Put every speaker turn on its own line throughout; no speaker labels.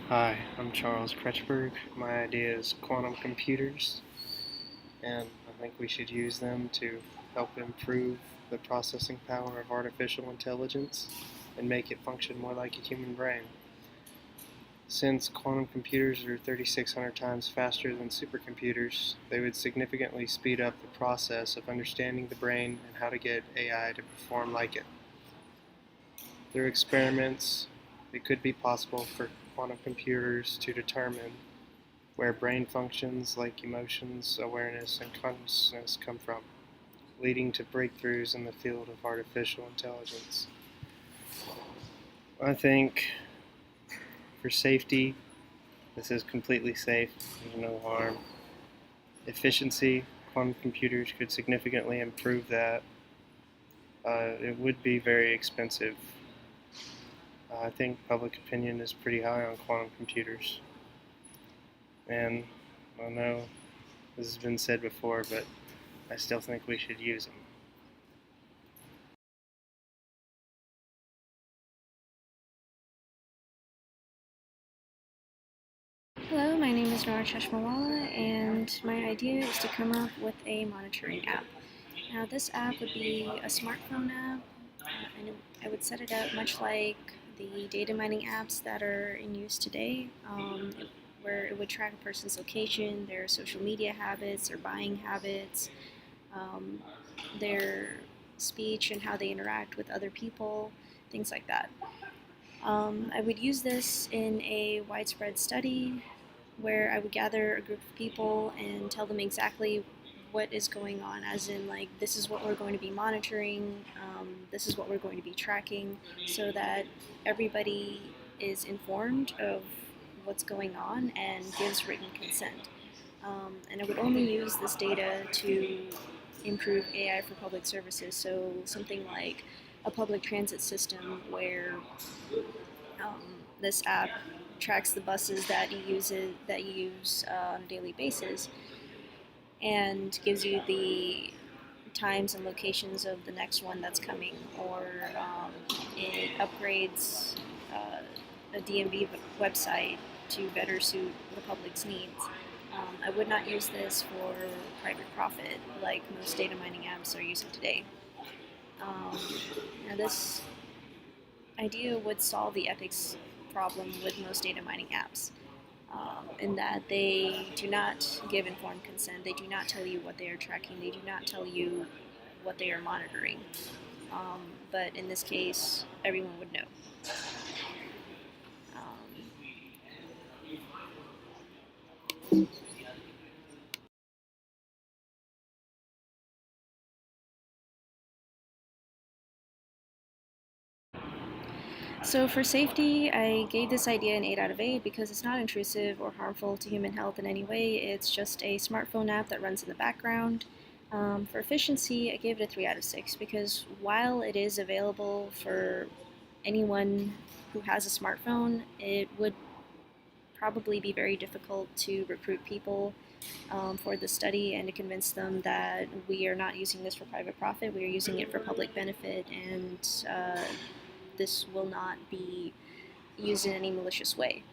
Hi, I'm Charles Kretschberg. My idea is quantum computers, and I think we should use them to help improve the processing power of artificial intelligence and make it function more like a human brain. Since quantum computers are 3,600 times faster than supercomputers, they would significantly speed up the process of understanding the brain and how to get AI to perform like it. Through experiments, it could be possible for quantum computers to determine where brain functions like emotions, awareness, and consciousness come from, leading to breakthroughs in the field of artificial intelligence. I think for safety, this is completely safe, there's no harm. Efficiency, quantum computers could significantly improve that. It would be very expensive. I think public opinion is pretty high on quantum computers. And I know this has been said before, but I still think we should use them.
Hello, my name is Nora Cheshmawala, and my idea is to come up with a monitoring app. Now, this app would be a smartphone app, and I would set it up much like the data mining apps that are in use today, where it would track a person's location, their social media habits, their buying habits, um, their speech, and how they interact with other people, things like that. I would use this in a widespread study where I would gather a group of people and tell them exactly what is going on, as in, like, this is what we're going to be monitoring, this is what we're going to be tracking, so that everybody is informed of what's going on and gives written consent. And I would only use this data to improve AI for public services, so something like a public transit system where um, this app tracks the buses that you use on a daily basis, and gives you the times and locations of the next one that's coming, or it upgrades a DMV website to better suit the public's needs. I would not use this for private profit like most data mining apps are using today. Um, Now, this idea would solve the ethics problem with most data mining apps, in that they do not give informed consent. They do not tell you what they are tracking. They do not tell you what they are monitoring. But in this case, everyone would know. Um, so for safety, I gave this idea an 8 out of 8 because it's not intrusive or harmful to human health in any way. It's just a smartphone app that runs in the background. For efficiency, I gave it a 3 out of 6 because while it is available for anyone who has a smartphone, it would probably be very difficult to recruit people for the study and to convince them that we are not using this for private profit, we are using it for public benefit, and this will not be used in any malicious way.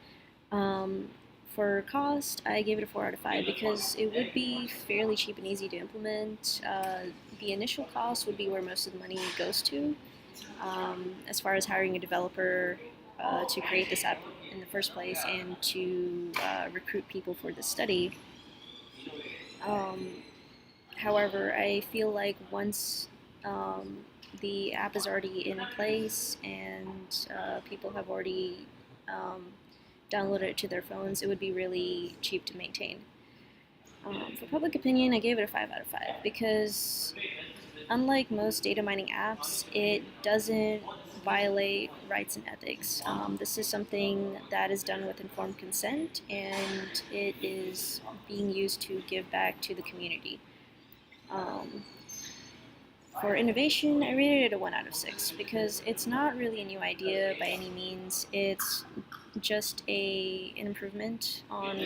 Um, for cost, I gave it a 4 out of 5 because it would be fairly cheap and easy to implement. The initial cost would be where most of the money goes to, as far as hiring a developer to create this app in the first place and to recruit people for the study. Um, However, I feel like once um, the app is already in place and people have already um, downloaded it to their phones, it would be really cheap to maintain. For public opinion, I gave it a 5 out of 5 because, unlike most data mining apps, it doesn't violate rights and ethics. This is something that is done with informed consent, and it is being used to give back to the community. Um, for innovation, I rated it a 1 out of 6 because it's not really a new idea by any means. It's just an improvement on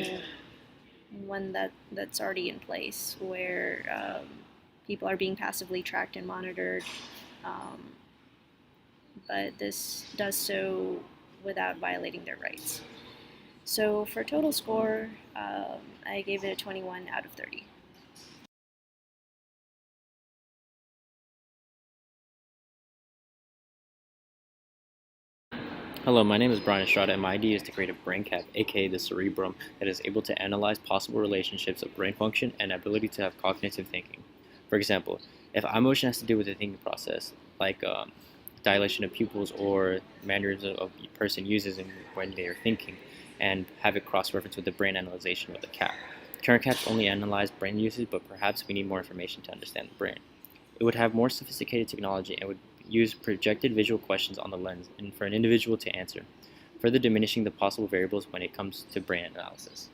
one that's already in place, where people are being passively tracked and monitored, um, but this does so without violating their rights. So for total score, I gave it a 21 out of 30.
Hello, my name is Brian Estrada, and my idea is to create a brain cap, aka the cerebrum, that is able to analyze possible relationships of brain function and ability to have cognitive thinking. For example, if eye motion has to do with the thinking process, like dilation of pupils or mannerisms of a person uses when they are thinking, and have it cross-reference with the brain analyzation with the cap. Current caps only analyze brain usage, but perhaps we need more information to understand the brain. It would have more sophisticated technology and would use projected visual questions on the lens and for an individual to answer, further diminishing the possible variables when it comes to brain analysis.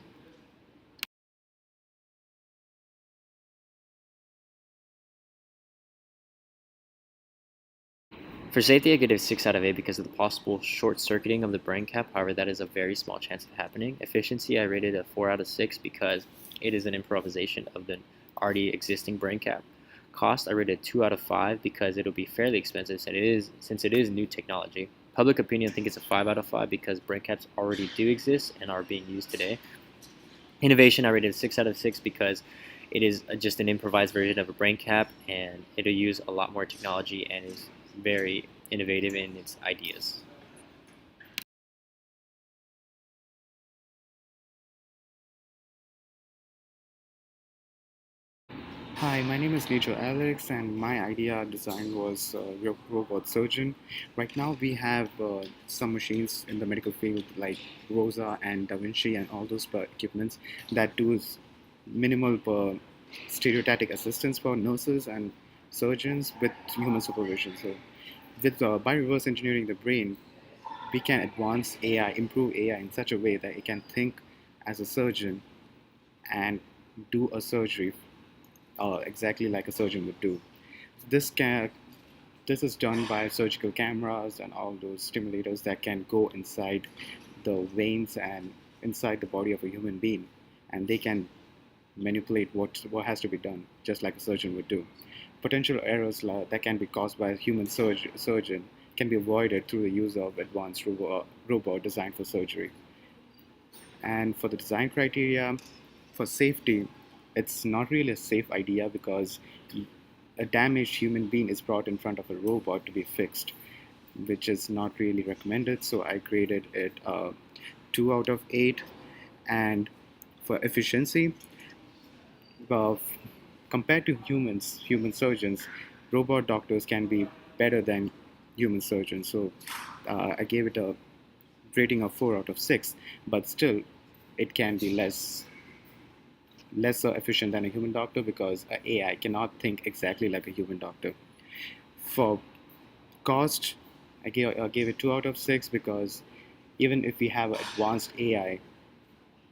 For safety, I give it a 6 out of 8 because of the possible short-circuiting of the brain cap. However, that is a very small chance of happening. Efficiency, I rated a 4 out of 6 because it is an improvisation of the already existing brain cap. Cost, I rated 2 out of 5 because it'll be fairly expensive since it is new technology. Public opinion, I think it's a 5 out of 5 because brain caps already do exist and are being used today. Innovation, I rated a 6 out of 6 because it is just an improvised version of a brain cap and it'll use a lot more technology and is very innovative in its ideas.
Hi, my name is Nijo Alex, and my idea design was robot surgeon. Right now, we have some machines in the medical field like Rosa and Da Vinci and all those equipments that do minimal stereotatic assistance for nurses and surgeons with human supervision. So, by reverse engineering the brain, we can advance AI, improve AI in such a way that it can think as a surgeon and do a surgery exactly like a surgeon would do. This can this is done by surgical cameras and all those stimulators that can go inside the veins and inside the body of a human being, and they can manipulate what has to be done, just like a surgeon would do. Potential errors that can be caused by a human surgeon can be avoided through the use of advanced robot designed for surgery. And for the design criteria, for safety, it's not really a safe idea because a damaged human being is brought in front of a robot to be fixed, which is not really recommended. So I graded it 2 out of 8. And for efficiency, uh, compared to human surgeons, robot doctors can be better than human surgeons. So I gave it a rating of 4 out of 6, but still it can be less efficient than a human doctor because AI cannot think exactly like a human doctor. For cost, I gave it 2 out of 6 because even if we have advanced AI,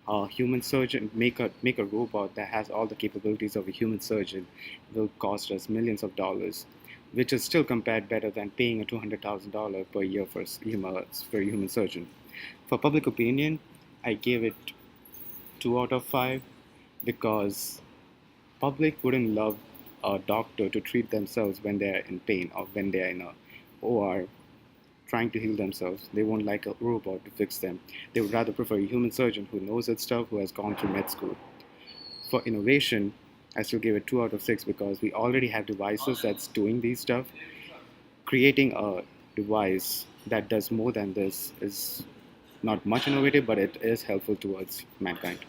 a human surgeon make a robot that has all the capabilities of a human surgeon will cost us millions of dollars, which is still compared better than paying a $200,000 per year for a human surgeon. For public opinion, I gave it 2 out of 5 because public wouldn't love a doctor to treat themselves when they're in pain or when they're in a OR trying to heal themselves. They won't like a robot to fix them. They would rather prefer a human surgeon who knows its stuff, who has gone through med school. For innovation, I still give it 2 out of 6 because we already have devices that's doing these stuff. Creating a device that does more than this is not much innovative, but it is helpful towards mankind.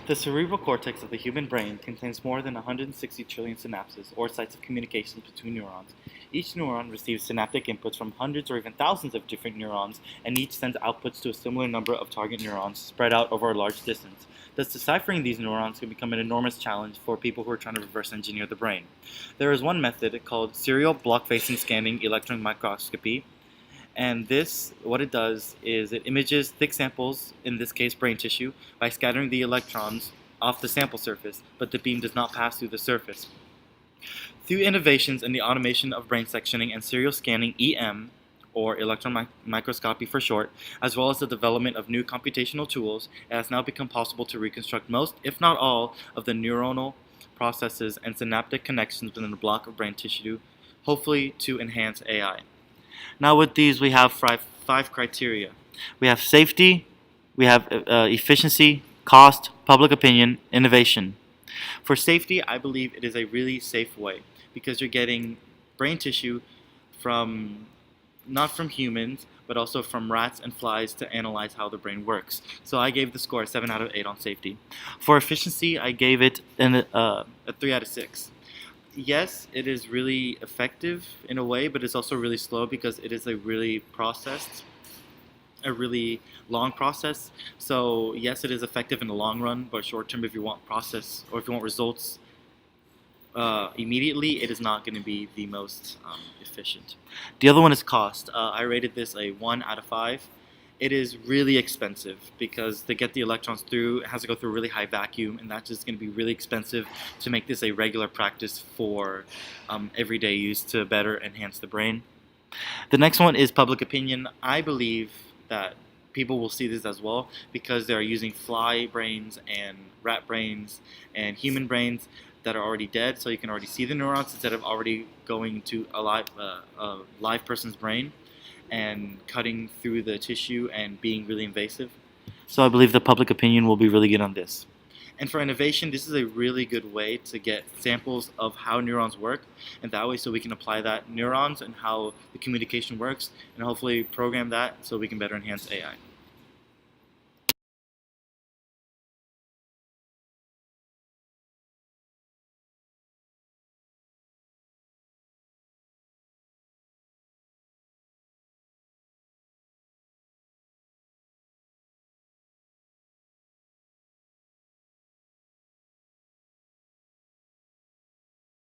The cerebral cortex of the human brain contains more than 160 trillion synapses, or sites of communications between neurons. Each neuron receives synaptic inputs from hundreds or even thousands of different neurons, and each sends outputs to a similar number of target neurons spread out over a large distance. Thus, deciphering these neurons can become an enormous challenge for people who are trying to reverse engineer the brain. There is one method called serial block-facing scanning electron microscopy, and this, what it does is it images thick samples, in this case brain tissue, by scattering the electrons off the sample surface, but the beam does not pass through the surface. Through innovations in the automation of brain sectioning and serial scanning (EM), or electron microscopy for short, as well as the development of new computational tools, it has now become possible to reconstruct most, if not all, of the neuronal processes and synaptic connections within a block of brain tissue, hopefully to enhance AI. Now with these, we have five criteria. We have safety, we have efficiency, cost, public opinion, innovation. For safety, I believe it is a really safe way because you're getting brain tissue from not from humans, but also from rats and flies to analyze how the brain works. So I gave the score a 7 out of 8 on safety. For efficiency, I gave it a 3 out of 6. Yes, it is really effective in a way, but it's also really slow because it is a really long process. So yes, it is effective in the long run, but short term, if you want process or if you want results immediately, it is not going to be the most efficient. The other one is cost. I rated this a 1 out of 5. It is really expensive because to get the electrons through, it has to go through a really high vacuum, and that's just going to be really expensive to make this a regular practice for everyday use to better enhance the brain. The next one is public opinion. I believe that people will see this as well because they're using fly brains and rat brains and human brains that are already dead, so you can already see the neurons instead of already going to a live person's brain and cutting through the tissue and being really invasive. So I believe the public opinion will be really good on this. And for innovation, this is a really good way to get samples of how neurons work, and that way so we can apply that neurons and how the communication works and hopefully program that so we can better enhance AI.